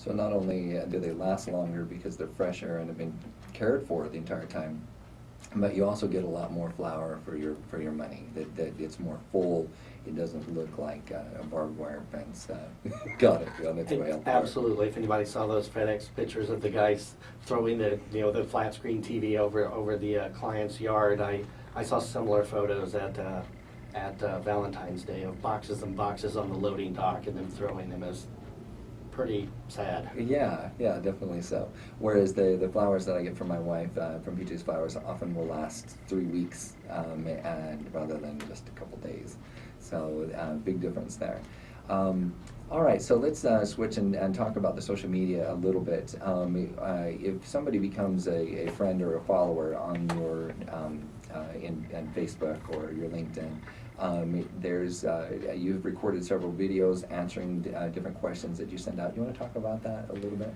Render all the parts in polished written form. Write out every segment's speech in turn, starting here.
So not only do they last longer because they're fresher and have been cared for the entire time, but you also get a lot more flower for your money. That it's more full. It doesn't look like a barbed wire fence got it on its way out the door. Absolutely. If anybody saw those FedEx pictures of the guys throwing the flat screen TV over the client's yard, I saw similar photos at Valentine's Day of boxes and boxes on the loading dock and them throwing them. As pretty sad. Yeah, definitely so. Whereas the flowers that I get from my wife from Pjs Flowers often will last 3 weeks, and rather than just a couple days. So big difference there. All right, so let's switch and talk about the social media a little bit. If somebody becomes a friend or a follower on your in Facebook or your LinkedIn, you've recorded several videos answering different questions that you send out. You want to talk about that a little bit?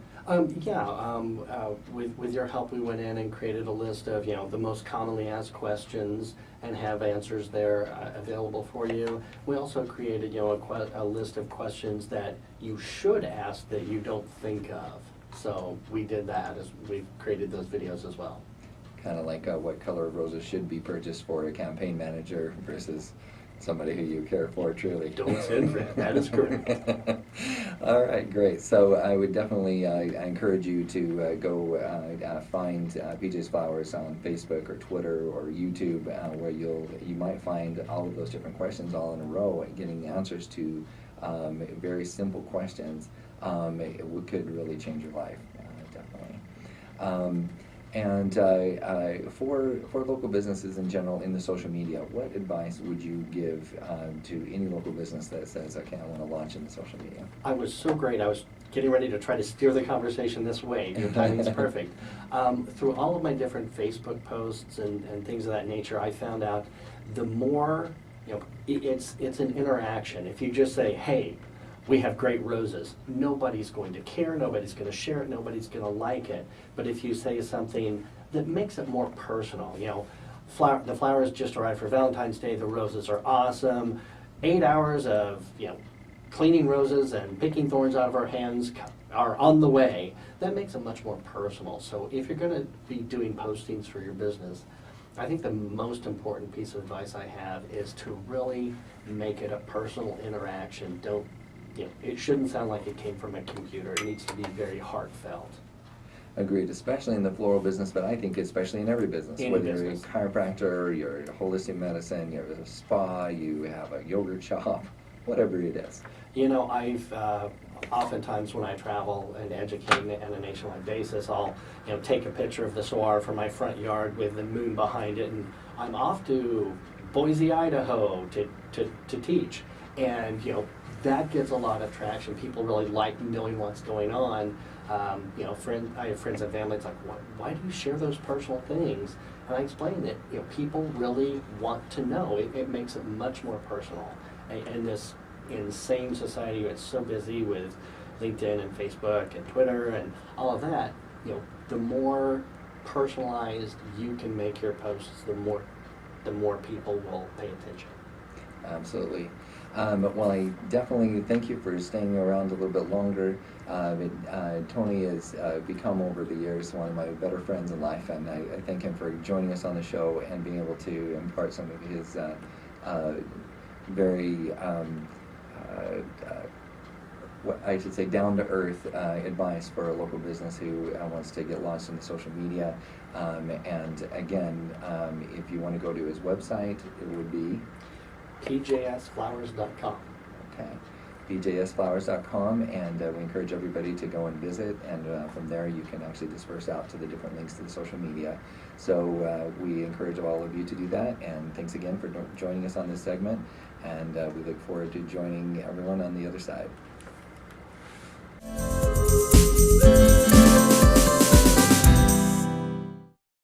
With your help, we went in and created a list of the most commonly asked questions and have answers there available for you. We also created a list of questions that you should ask that you don't think of. So we did that as we created those videos as well. Kind of like what color of roses should be purchased for a campaign manager versus somebody who you care for truly. Don't send that. That is correct. All right, great. So I would definitely encourage you to go find Pjs Flowers on Facebook or Twitter or YouTube, where you might find all of those different questions all in a row, and getting the answers to very simple questions. It could really change your life, definitely. And for local businesses in general in the social media, what advice would you give to any local business that says, okay, I want to launch in the social media? I was so great. I was getting ready to try to steer the conversation this way. Your timing's perfect. Through all of my different Facebook posts and things of that nature, I found out the more, it's an interaction. If you just say, hey, we have great roses, nobody's going to care, nobody's going to share it, nobody's going to like it. But if you say something that makes it more personal, the flowers just arrived for Valentine's Day, the roses are awesome, 8 hours of cleaning roses and picking thorns out of our hands are on the way, that makes it much more personal. So if you're going to be doing postings for your business, I think the most important piece of advice I have is to really make it a personal interaction. It shouldn't sound like it came from a computer. It needs to be very heartfelt. Agreed, especially in the floral business, but I think especially in every business. Whether you're a chiropractor, you're a holistic medicine, you're a spa, you have a yogurt shop, whatever it is. I've oftentimes when I travel and educate on a nationwide basis, I'll take a picture of the saguaro from my front yard with the moon behind it, and I'm off to Boise, Idaho to teach. And that gets a lot of traction. People really like knowing what's going on. I have friends and family. It's like, why do you share those personal things? And I explain that people really want to know. It makes it much more personal. And this insane society that's so busy with LinkedIn and Facebook and Twitter and all of that, the more personalized you can make your posts, the more people will pay attention. Absolutely. Well, I definitely thank you for staying around a little bit longer. Tony has become, over the years, one of my better friends in life, and I thank him for joining us on the show and being able to impart some of his very, what I should say, down-to-earth advice for a local business who wants to get launched in the social media. And again, if you want to go to his website, it would be pjsflowers.com. Okay, pjsflowers.com, and we encourage everybody to go and visit, and from there you can actually disperse out to the different links to the social media. So we encourage all of you to do that, and thanks again for joining us on this segment, and we look forward to joining everyone on the other side.